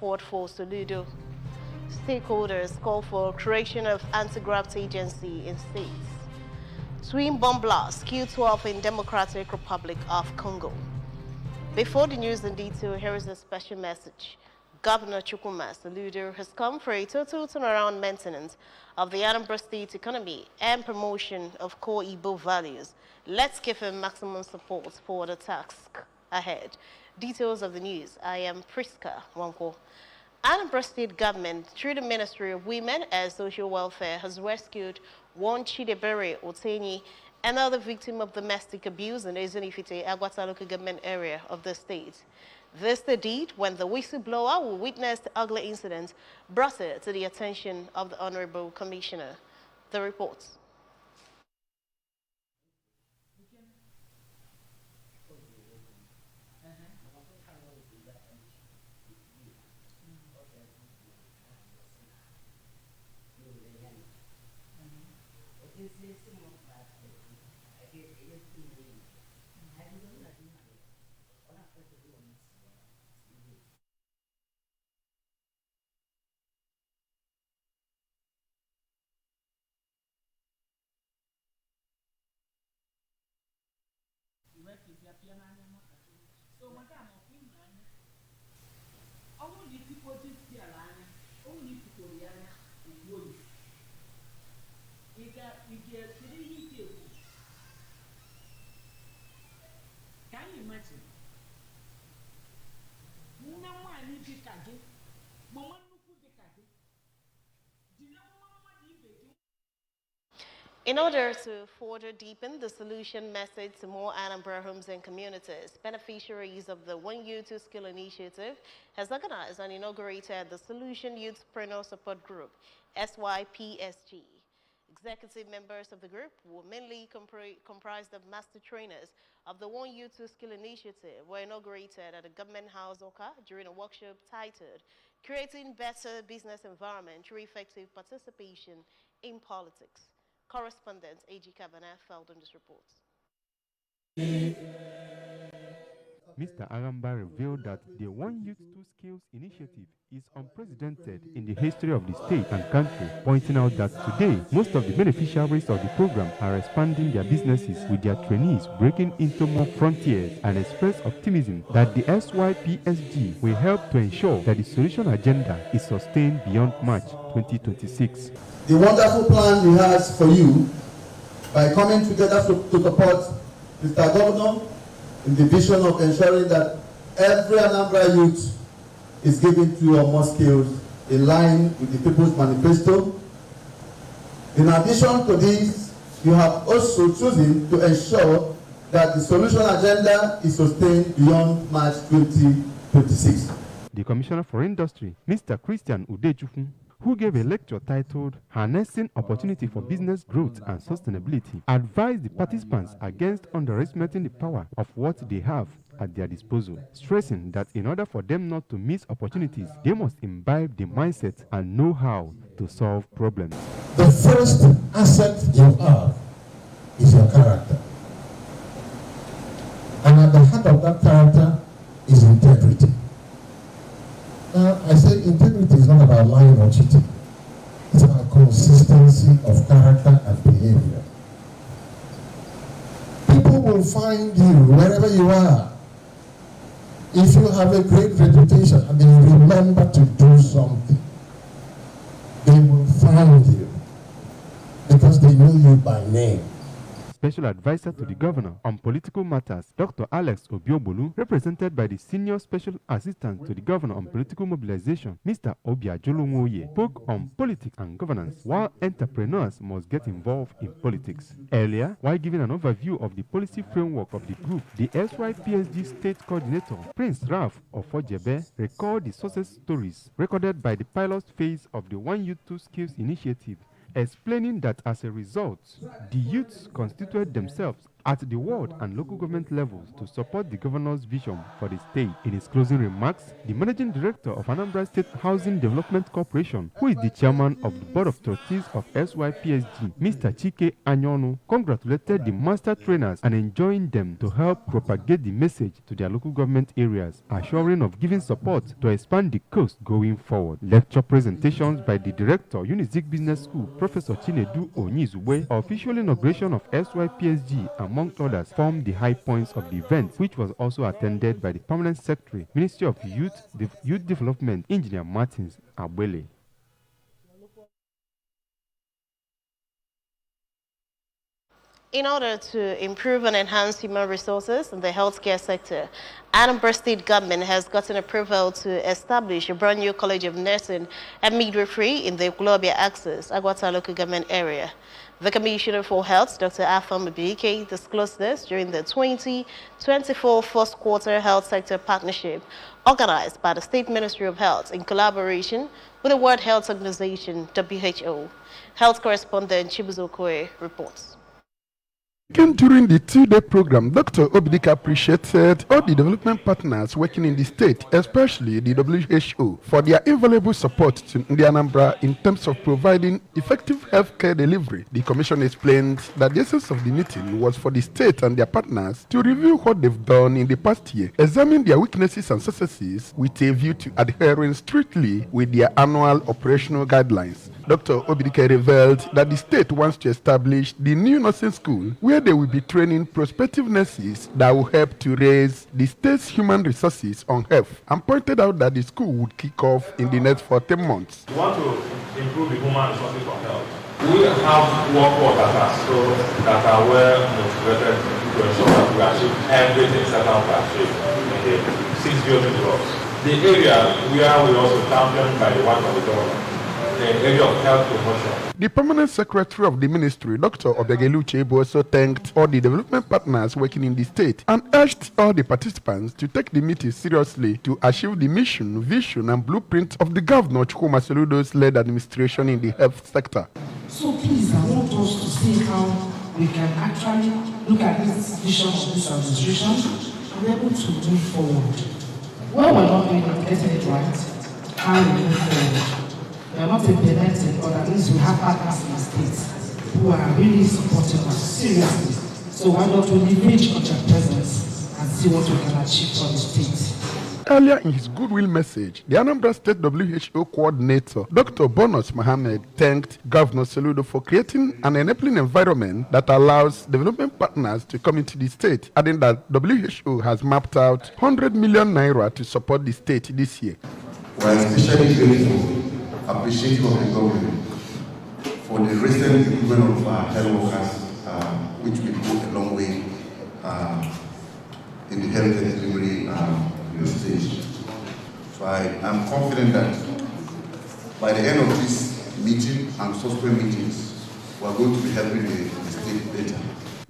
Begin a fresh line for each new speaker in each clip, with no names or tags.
support for Soludo. Stakeholders call for creation of anti-graft agency in states. Twin bomb blast, Q12 in Democratic Republic of Congo. Before the news in detail, here is a special message. Governor Chukwuma Soludo has come for a total turnaround maintenance of the Anambra State economy and promotion of core Igbo values. Let's give him maximum support for the task ahead. Details of the news. I am Priska Wanko. Anambra State government, through the Ministry of Women and Social Welfare, has rescued one Chidebere Otenyi, another victim of domestic abuse in Ezunifite, Agwata local government area of the state. This the deed when the whistleblower who witnessed the ugly incident brought it to the attention of the Honorable Commissioner. The reports.
So, madam, only people just see a line, only people are wood. You get 3 people. Can you imagine? No one need to catch it. Mama, no put the catch it. Do you know what you do?
In order to further deepen the solution message to more Anambra homes and communities, beneficiaries of the One Youth Two Skill Initiative has organized and inaugurated the Solution Youthpreneur Support Group, SYPSG. Executive members of the group were mainly comprised of master trainers of the One Youth Two Skill Initiative were inaugurated at the Government House, Oka, during a workshop titled Creating Better Business Environment Through Effective Participation in Politics. Correspondent A.G. Cabana filed on this report.
Mr. Aramba revealed that the One Youth Two Skills initiative is unprecedented in the history of the state and country, pointing out that today, most of the beneficiaries of the program are expanding their businesses with their trainees breaking into more frontiers, and expressed optimism that the SYPSG will help to ensure that the solution agenda is sustained beyond March 2026.
The wonderful plan he has for you by coming together to support Mr. Governor in the vision of ensuring that every Anambra youth is given 2 or more skills in line with the People's Manifesto. In addition to this, you have also chosen to ensure that the solution agenda is sustained beyond March 2026.
The Commissioner for Industry, Mr. Christian Udechukwu, who gave a lecture titled Harnessing Opportunity for Business Growth and Sustainability, advised the participants against underestimating the power of what they have at their disposal, stressing that in order for them not to miss opportunities, they must imbibe the mindset and know how to solve problems.
The first asset you have is your character. And at the heart of that character is integrity. Now, I say integrity is not about lying or cheating. It's about consistency of character and behavior. People will find you wherever you are. If you have a great reputation and they remember to do something, they will find you because they know you by name.
Special Advisor to the Governor on Political Matters, Dr. Alex Obiobolu, represented by the Senior Special Assistant to the Governor on Political Mobilization, Mr. Obiajolongoye, spoke on politics and governance, while entrepreneurs must get involved in politics. Earlier, while giving an overview of the policy framework of the group, the SYPSG State Coordinator, Prince Ralph Ofojebe, recalled the success stories recorded by the pilot phase of the One Youth Two Skills initiative, explaining that as a result, the youths constituted themselves at the ward and local government levels to support the governor's vision for the state. In his closing remarks, the managing director of Anambra State Housing Development Corporation, who is the chairman of the board of trustees of SYPSG, Mr. Chike Anyonu, congratulated the master trainers and enjoined them to help propagate the message to their local government areas, assuring of giving support to expand the coast going forward. Lecture presentations by the director, Unizik Business School, Professor Chinedu Onyizugbe, official inauguration of SYPSG, among others, formed the high points of the event, which was also attended by the Permanent Secretary, Ministry of Youth Development, Engineer Martins Abwele.
In order to improve and enhance human resources in the healthcare sector, Anambra State government has gotten approval to establish a brand new College of Nursing and Midwifery in the Globia Axis, Agwata local government area. The Commissioner for Health, Dr. Afor, disclosed this during the 2024 first quarter health sector partnership organized by the State Ministry of Health in collaboration with the World Health Organization, WHO. Health correspondent Chibuzo Okoye reports.
During the two-day program, Dr. Obidika appreciated all the development partners working in the state, especially the WHO, for their invaluable support to the Anambra in terms of providing effective healthcare delivery. The commission explained that the essence of the meeting was for the state and their partners to review what they've done in the past year, examine their weaknesses and successes with a view to adhering strictly with their annual operational guidelines. Dr. Obidika revealed that the state wants to establish the new nursing school where they will be training prospective nurses that will help to raise the state's human resources on health, and pointed out that the school would kick off in the next 14 months.
We want to improve the human resources on health. We have workforce that are well motivated to ensure that we achieve everything set out to achieve in the 6 building blocks. The area where we also championed by the work of the government, the area of health promotion.
The permanent secretary of the ministry, Dr. Obiagelu Chebo, also thanked all the development partners working in the state and urged all the participants to take the meeting seriously to achieve the mission, vision, and blueprint of the Governor Chukwuma Soludo's led administration in the health sector.
So please, I want us to see how we can actually look at this vision of this administration and be able to move forward. When we're not doing it, getting it right, how we move forward. We are not implementing, but at least we have partners in the states who are really supporting us seriously. So why not we leverage on their presence and see what we can achieve for the state.
Earlier in his goodwill message, the Anambra State WHO coordinator, Dr. Bonus Mohammed, thanked Governor Soludo for creating an enabling environment that allows development partners to come into the state, adding that WHO has mapped out 100 million naira to support the state this year.
We are especially grateful, appreciative of the government for the recent improvement of our health workers, which will go a long way in the healthcare delivery in the state. So I am confident that by the end of this meeting and subsequent meetings, we are going to be helping the state better.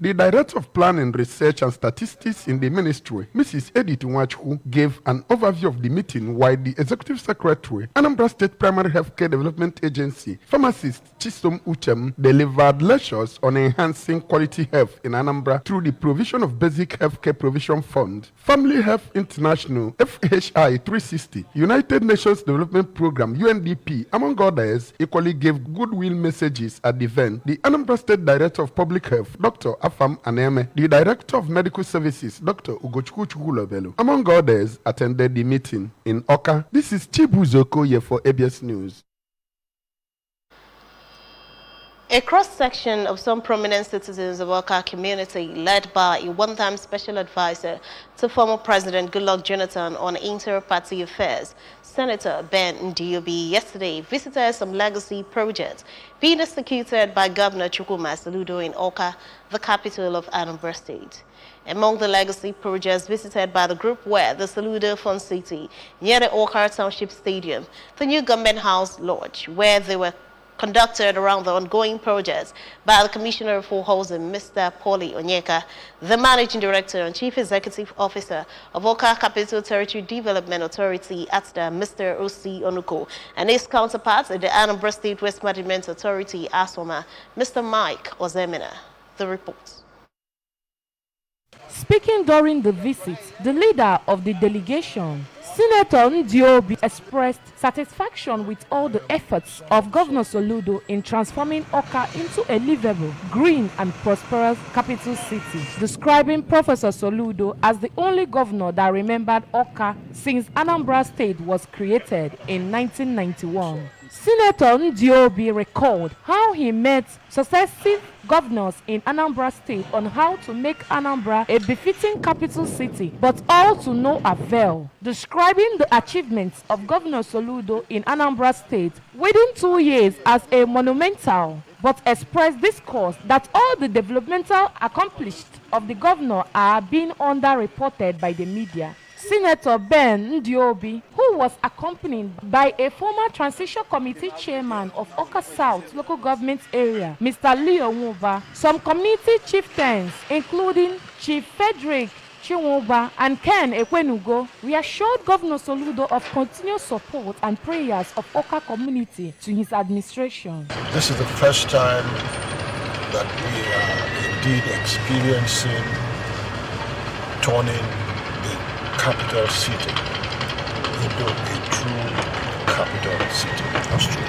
The Director of Planning, Research and Statistics in the Ministry, Mrs. Edith Nwachukwu, gave an overview of the meeting, while the Executive Secretary, Anambra State Primary Healthcare Development Agency, pharmacist Chisom Uchem, delivered lectures on enhancing quality health in Anambra through the provision of Basic Healthcare Provision Fund, Family Health International, FHI 360, United Nations Development Program, UNDP, among others, equally gave goodwill messages at the event. The Anambra State Director of Public Health, Dr. Afam Aneme, the Director of Medical Services, Dr. Ugochukwu Chukwulobelu, among others, attended the meeting in Oka. This is Chibuzo Okoye for ABS News.
A cross-section of some prominent citizens of Oka community, led by a one-time special advisor to former President Goodluck Jonathan on inter-party affairs, Senator Ben Ndiobi, yesterday visited some legacy projects being executed by Governor Chukwuma Soludo in Oka, the capital of Anambra State. Among the legacy projects visited by the group were the Soludo Fun City near the Oka Township Stadium, the new Government House Lodge, where they were conducted around the ongoing projects by the Commissioner for Housing, Mr. Paulie Onyeka, the Managing Director and Chief Executive Officer of Oka Capital Territory Development Authority, ATDA, Mr. O.C. Onuko, and his counterpart at the Anambra State Waste Management Authority, ASOMA, Mr. Mike Ozemina. The report.
Speaking during the visit, the leader of the delegation, Senator Ndiobi, expressed satisfaction with all the efforts of Governor Soludo in transforming Awka into a livable, green and prosperous capital city, describing Professor Soludo as the only governor that remembered Awka since Anambra State was created in 1991. Senator Ndiobi recalled how he met successive governors in Anambra State on how to make Anambra a befitting capital city, but all to no avail. Describing the achievements of Governor Soludo in Anambra State within 2 years as a monumental, but expressed discourse that all the developmental accomplished of the governor are being underreported by the media. Senator Ben Ndiobi, who was accompanied by a former transition committee chairman of Awka South local government area, Mr. Leo Nwuba, some community chieftains, including Chief Frederick Chinwuba and Ken Ekwenugo, reassured Governor Soludo of continued support and prayers of Awka community to his administration.
This is the first time that we are indeed experiencing turning capital city into a true capital city. That's true.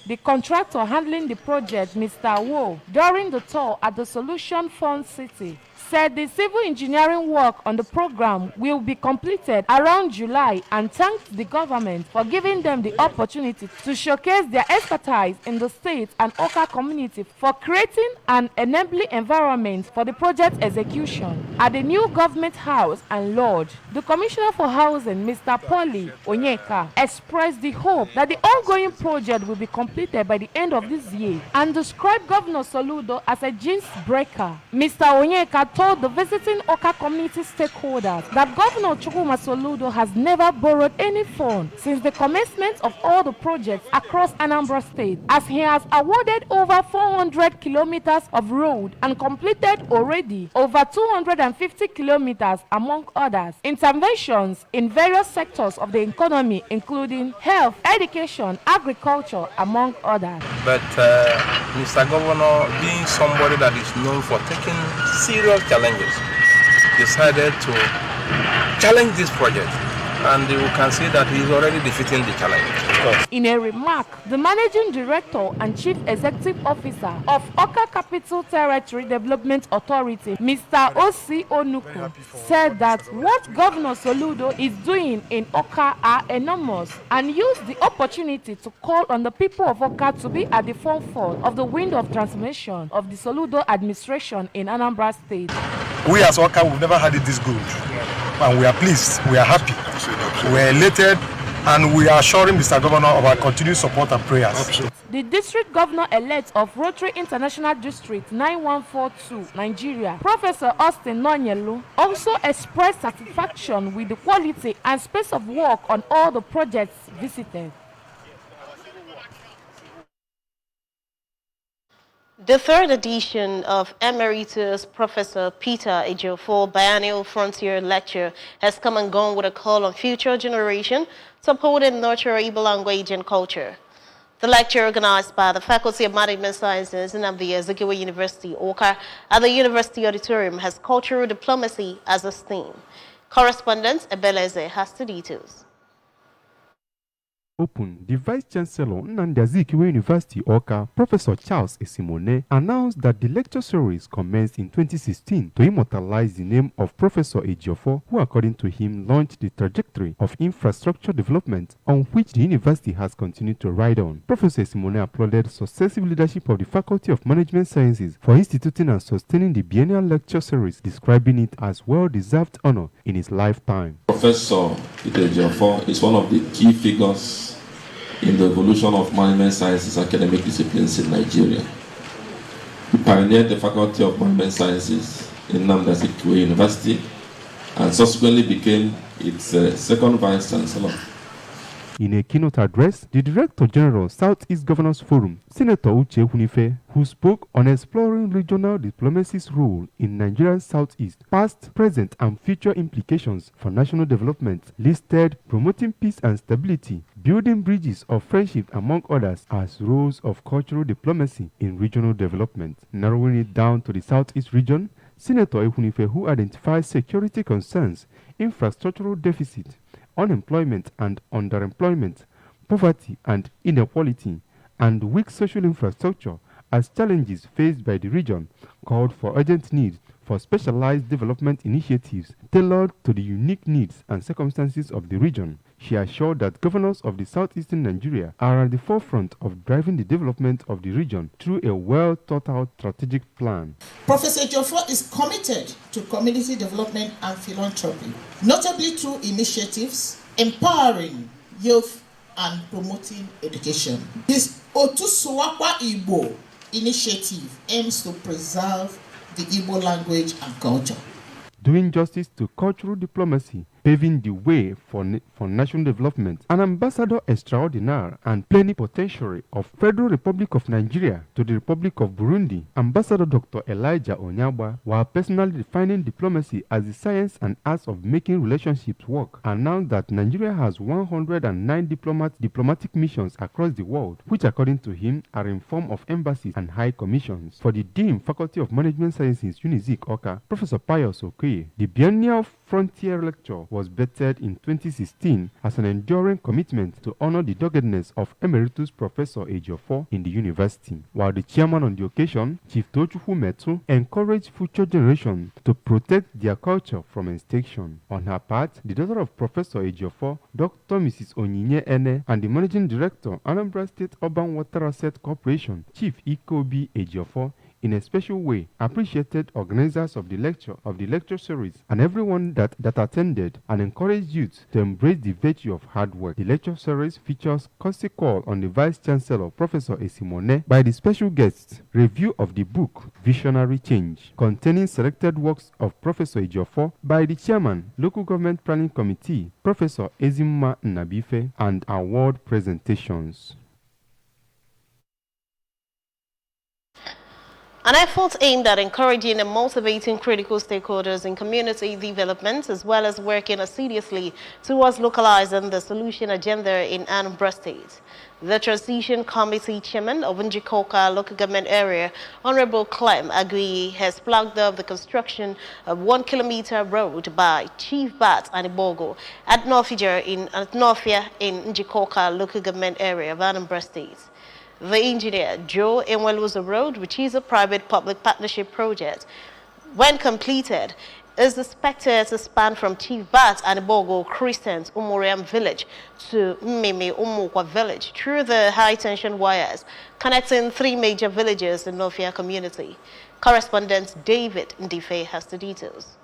The contractor handling the project, Mr. Wo, during the tour at the Solution Fund City, said the civil engineering work on the program will be completed around July and thanked the government for giving them the opportunity to showcase their expertise in the state and Awka community for creating an enabling environment for the project execution. At the new government house and lodge, the Commissioner for Housing, Mr. Polly Onyeka, expressed the hope that the ongoing project will be completed by the end of this year and described Governor Soludo as a jinx breaker. Mr. Onyeka told the visiting Awka community stakeholders that Governor Chukwuma Soludo has never borrowed any fund since the commencement of all the projects across Anambra State, as he has awarded over 400 kilometers of road and completed already over 250 kilometers, among others, interventions in various sectors of the economy, including health, education, agriculture, among others.
But Mr. Governor, being somebody that is known for taking serious challenges, decided to challenge this project, and you can see that he is already defeating the challenge.
In a remark, the Managing Director and Chief Executive Officer of Awka Capital Territory Development Authority, Mr. O.C. Onuku, said that what Governor Soludo is doing in Awka are enormous, and used the opportunity to call on the people of Awka to be at the forefront of the wind of transformation of the Soludo administration in Anambra State.
We as Awka, we've never had it this good, and we are pleased, we are happy, we are elated, and we are assuring Mr. Governor of our continued support and prayers. Absolutely.
The District Governor-elect of Rotary International District 9142, Nigeria, Professor Austin Nonyelu, also expressed satisfaction with the quality and space of work on all the projects visited.
The third edition of Emeritus Professor Peter Ejiofor Biennial Frontier Lecture has come and gone with a call on future generation to uphold and nurture Igbo language and culture. The lecture, organized by the Faculty of Management Sciences in Azikiwe University, Awka, at the University Auditorium, has cultural diplomacy as a theme. Correspondent Ebeleze has the details.
Open, the Vice-Chancellor Nnamdi Azikiwe University, Awka, Professor Charles Esimone, announced that the lecture series commenced in 2016 to immortalize the name of Professor Ejiofor, who according to him launched the trajectory of infrastructure development on which the university has continued to ride on. Professor Esimone applauded successive leadership of the Faculty of Management Sciences for instituting and sustaining the biennial lecture series, describing it as well-deserved honor in his lifetime.
Professor Peter Ejiofor is one of the key figures in the evolution of management sciences academic disciplines in Nigeria. He pioneered the Faculty of Management Sciences in Nnamdi Azikiwe University and subsequently became its second Vice Chancellor.
In a keynote address, the Director General Southeast Governors Forum, Senator Uche Hunife, who spoke on exploring regional diplomacy's role in Nigeria's Southeast, past, present, and future implications for national development, listed promoting peace and stability, building bridges of friendship, among others, as roles of cultural diplomacy in regional development. Narrowing it down to the Southeast region, Senator Ehunife, who identified security concerns, infrastructural deficit, unemployment and underemployment, poverty and inequality, and weak social infrastructure as challenges faced by the region, called for urgent need for specialized development initiatives tailored to the unique needs and circumstances of the region. She assured that governors of the southeastern Nigeria are at the forefront of driving the development of the region through a well-thought-out strategic plan.
Professor Afor is committed to community development and philanthropy, notably through initiatives empowering youth and promoting education. His Otusuwakwa Igbo initiative aims to preserve the Igbo language and culture.
Doing justice to cultural diplomacy, paving the way for national development, an ambassador extraordinaire and plenipotentiary of Federal Republic of Nigeria to the Republic of Burundi, Ambassador Dr. Elijah Onyagba, while personally defining diplomacy as the science and arts of making relationships work, announced that Nigeria has 109 diplomatic missions across the world, which according to him are in form of embassies and high commissions. For the Dean, Faculty of Management Sciences, Unizik Oka, Professor Pius Okoye, the biennial Frontier Lecture was vetted in 2016 as an enduring commitment to honor the doggedness of Emeritus Professor Ejiofor in the university, while the chairman on the occasion, Chief Tochukwu Metu, encouraged future generations to protect their culture from extinction. On her part, the daughter of Professor Ejiofor, Dr. Mrs. Onyinye Ene, and the managing director, Anambra State Urban Water Asset Corporation, Chief Ikobi Ejiofor, in a special way, appreciated organizers of the lecture series and everyone that attended, and encouraged youth to embrace the virtue of hard work. The lecture series features courtesy call on the Vice Chancellor, Professor Esimone, by the special guests, review of the book Visionary Change, containing selected works of Professor Ejiofor by the Chairman, Local Government Planning Committee, Professor Ezimma Nnabife, and award presentations.
An effort aimed at encouraging and motivating critical stakeholders in community development, as well as working assiduously towards localizing the solution agenda in Anambra State. The Transition Committee Chairman of Njikoka Local Government Area, Honorable Clem Agui, has flagged up the construction of 1 kilometer road by Chief Bat Anibogo at Northia in Njikoka Local Government Area of Anambra State. The engineer, Joe Enweluza Road, which is a private-public partnership project, when completed, is expected to span from Chief Bat Anibogo Christians Umuriam Village to Mmeme Umukwa Village through the high-tension wires connecting 3 major villages in Northia community. Correspondent David Ndife has the details.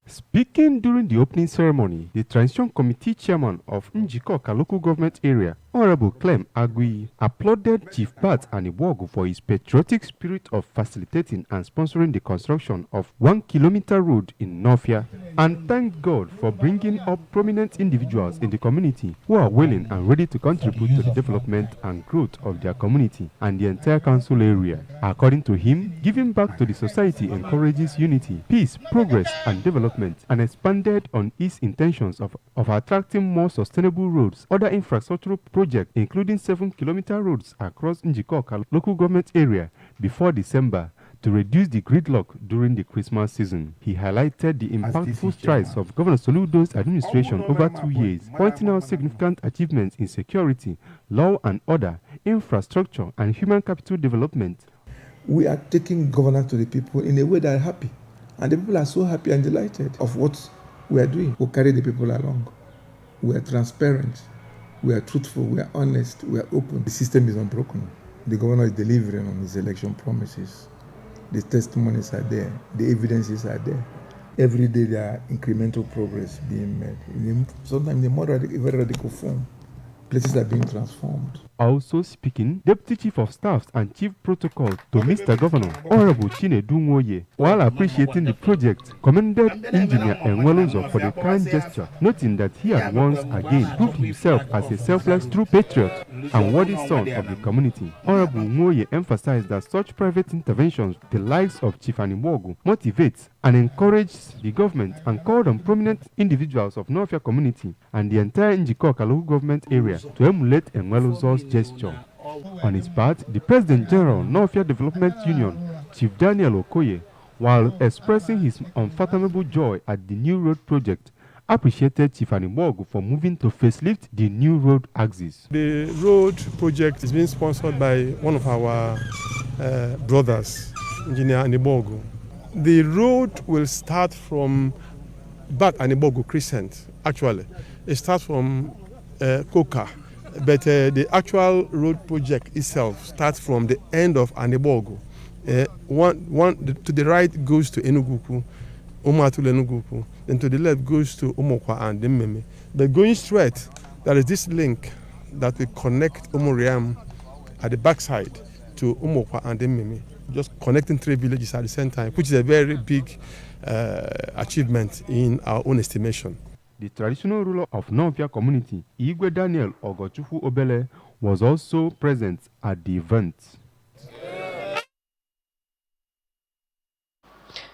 Speaking during the opening ceremony, the Transition Committee Chairman of Njikoka Local Government Area, Honorable Clem Agui, applauded Chief Bat Anibogo for his patriotic spirit of facilitating and sponsoring the construction of 1 kilometer road in Northia, and thanked God for bringing up prominent individuals in the community who are willing and ready to contribute to the development and growth of their community and the entire council area. According to him, giving back to the society encourages unity, peace, progress, and development, and expanded on its intentions of attracting more sustainable roads, other infrastructural projects, including 7-kilometer roads across Njikoka local government area before December to reduce the gridlock during the Christmas season. He highlighted the impactful strides of Governor Soludo's administration over 2 years, pointing out significant achievements in security, law and order, infrastructure, and human capital development.
We are taking governance to the people in a way that are happy. And the people are so happy and delighted of what we are doing. We carry the people along. We are transparent. We are truthful. We are honest. We are open. The system is unbroken. The governor is delivering on his election promises. The testimonies are there. The evidences are there. Every day there are incremental progress being made. Sometimes in a very radical form. Places are being transformed.
Also speaking, Deputy Chief of Staffs and Chief Protocol to Mr. Governor, Honorable Chinedu Nwoye, while appreciating the project, commended Engineer Enweluzo for the kind gesture, noting that he had once again proved himself as a selfless true patriot and worthy son of the community. Honorable Nwoye emphasized that such private interventions, the likes of Chief Anibogo, motivates and encourages the government, and called on prominent individuals of Northia community and the entire Njikoka local government area to emulate Enweluzo's gesture. On his part, the President General, Northia Development Union, Chief Daniel Okoye, while expressing his unfathomable joy at the new road project, appreciated Chief Anibog for moving to facelift the new road axis.
The road project is being sponsored by one of our brothers, Engineer Anibogo. The road will start from Bat Anibogo Crescent, actually. It starts from Koka, but the actual road project itself starts from the end of Anibogo. One to the right goes to Enuguku, Omatul Enuguku, then to the left goes to Omokwa and Demmeme. But going straight, there is this link that will connect Omoriam at the backside to Omokwa and Demmeme, just connecting 3 villages at the same time, which is a very big achievement in our own estimation.
The traditional ruler of Nofia community, Igwe Daniel Ogochufu Obele, was also present at the event.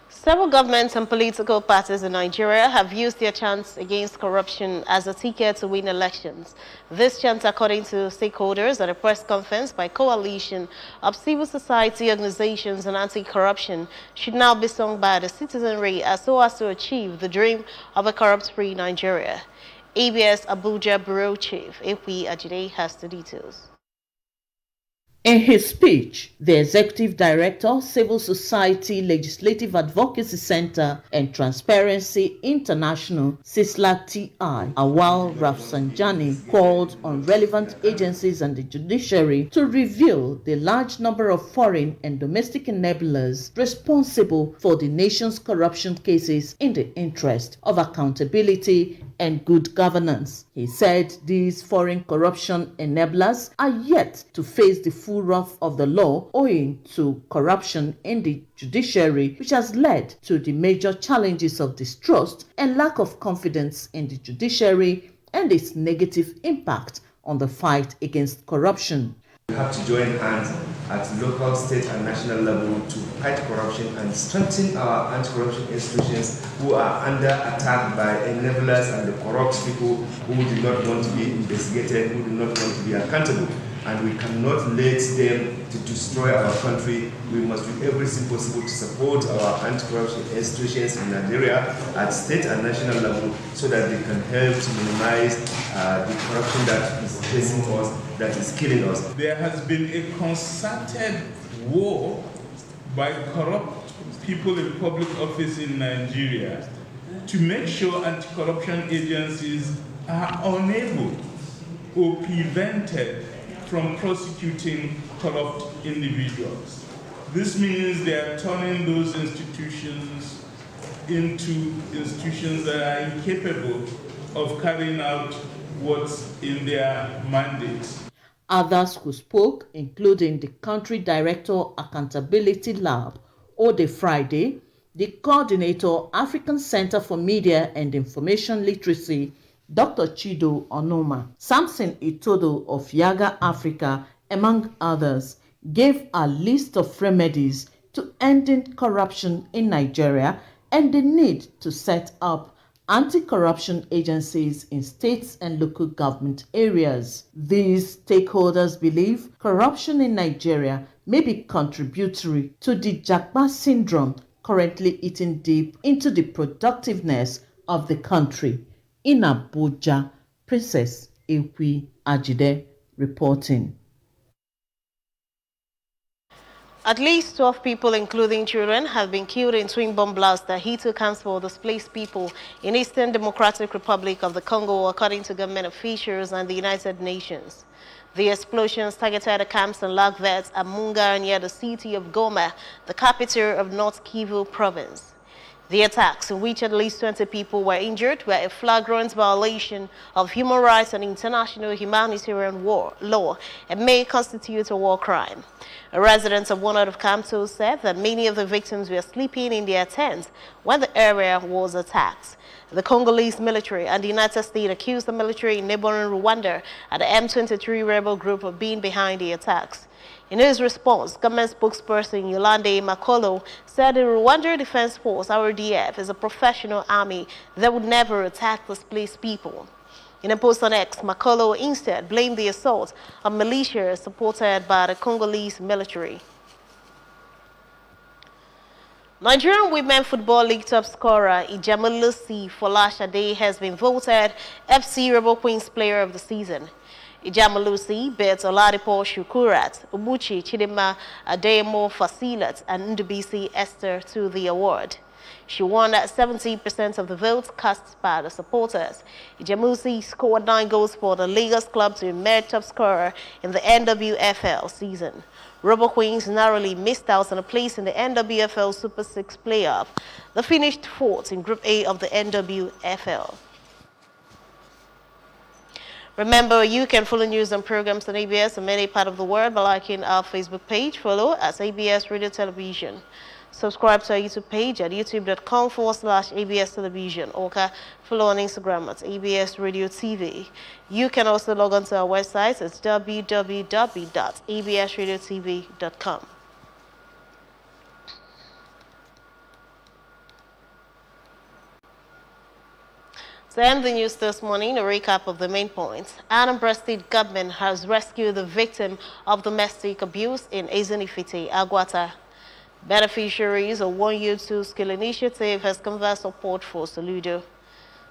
Several governments and political parties in Nigeria have used their chants against corruption as a ticket to win elections. This chant, according to stakeholders at a press conference by Coalition of Civil Society Organizations and Anti-Corruption, should now be sung by the citizenry so as to achieve the dream of a corrupt-free Nigeria. ABS Abuja Bureau Chief Ekwi Ajide has the details.
In his speech, the Executive Director, Civil Society Legislative Advocacy Center and Transparency International, CISLA TI, Awal Rafsanjani, called on relevant agencies and the judiciary to reveal the large number of foreign and domestic enablers responsible for the nation's corruption cases in the interest of accountability and good governance. He said these foreign corruption enablers are yet to face the full wrath of the law owing to corruption in the judiciary, which has led to the major challenges of distrust and lack of confidence in the judiciary and its negative impact on the fight against corruption.
We have to join hands at local, state and national level to fight corruption and strengthen our anti-corruption institutions who are under attack by enablers and the corrupt people who do not want to be investigated, who do not want to be accountable. And we cannot let them to destroy our country. We must do everything possible to support our anti-corruption institutions in Nigeria at state and national level so that they can help to minimize the corruption that is facing us, that is killing us.
There has been a concerted war by corrupt people in public office in Nigeria to make sure anti-corruption agencies are unable or prevented from prosecuting corrupt individuals. This means they are turning those institutions into institutions that are incapable of carrying out what's in their mandate.
Others who spoke, including the Country Director Accountability Lab, Ode Friday, the Coordinator, African Center for Media and Information Literacy, Dr. Chido Onoma, Samson Itodo of Yaga Africa, among others, gave a list of remedies to ending corruption in Nigeria and the need to set up anti-corruption agencies in states and local government areas. These stakeholders believe corruption in Nigeria may be contributory to the Jagba syndrome currently eating deep into the productiveness of the country. In Abuja, Princess Ekwi Ajide reporting.
At least 12 people, including children, have been killed in twin bomb blasts that hit two camps for displaced people in Eastern Democratic Republic of the Congo, according to government officials and the United Nations. The explosions targeted the camps in Lagvet and Munga near the city of Goma, the capital of North Kivu province. The attacks, in which at least 20 people were injured, were a flagrant violation of human rights and international humanitarian law and may constitute a war crime. A resident of one of the camps said that many of the victims were sleeping in their tents when the area was attacked. The Congolese military and the United States accused the military in neighboring Rwanda and the M23 rebel group of being behind the attacks. In his response, government spokesperson Yolande Makolo said the Rwanda Defense Force, RDF, is a professional army that would never attack displaced people. In a post on X, Makolo instead blamed the assault on militias supported by the Congolese military. Nigerian Women Football League top scorer Ijamalusi Folashade has been voted FC Rebel Queens Player of the Season. Ijamalusi beat Oladipo Shukurat, Ubuchi Chidima Adeyemo Fasilat, and Ndubisi Esther to the award. She won 70% of the votes cast by the supporters. Ijamusi scored 9 goals for the Lagos club to emerge top scorer in the NWFL season. Rebel Queens narrowly missed out on a place in the NWFL Super 6 playoff. They finished 4th in Group A of the NWFL. Remember, you can follow news and programs on ABS in many parts of the world by liking our Facebook page. Follow as ABS Radio Television. Subscribe to our YouTube page at youtube.com/ABS Television, or follow on Instagram at ABS Radio TV. You can also log on to our website at www.absradiotv.com. To end the news this morning, a recap of the main points. Anambra State government has rescued the victim of domestic abuse in Ezenifite, Agwata. Beneficiaries of 1 2 Skill Initiative has conveyed support for Soludo.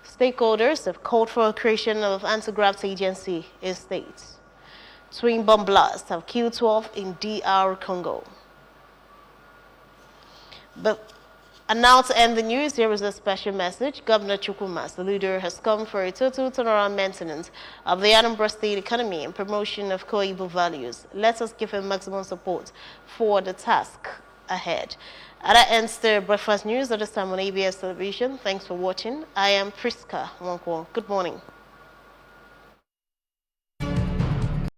Stakeholders have called for a creation of anti-graft agency in states. Twin bomb blasts have killed 12 in DR Congo. And now to end the news, here is a special message. Governor Chukwuma Soludo has come for a total turnaround maintenance of the Anambra State economy and promotion of co-Igbo values. Let us give him maximum support for the task ahead. And that ends the breakfast news at this time on ABS Television. Thanks for watching. I am Priska Wankwo. Good morning.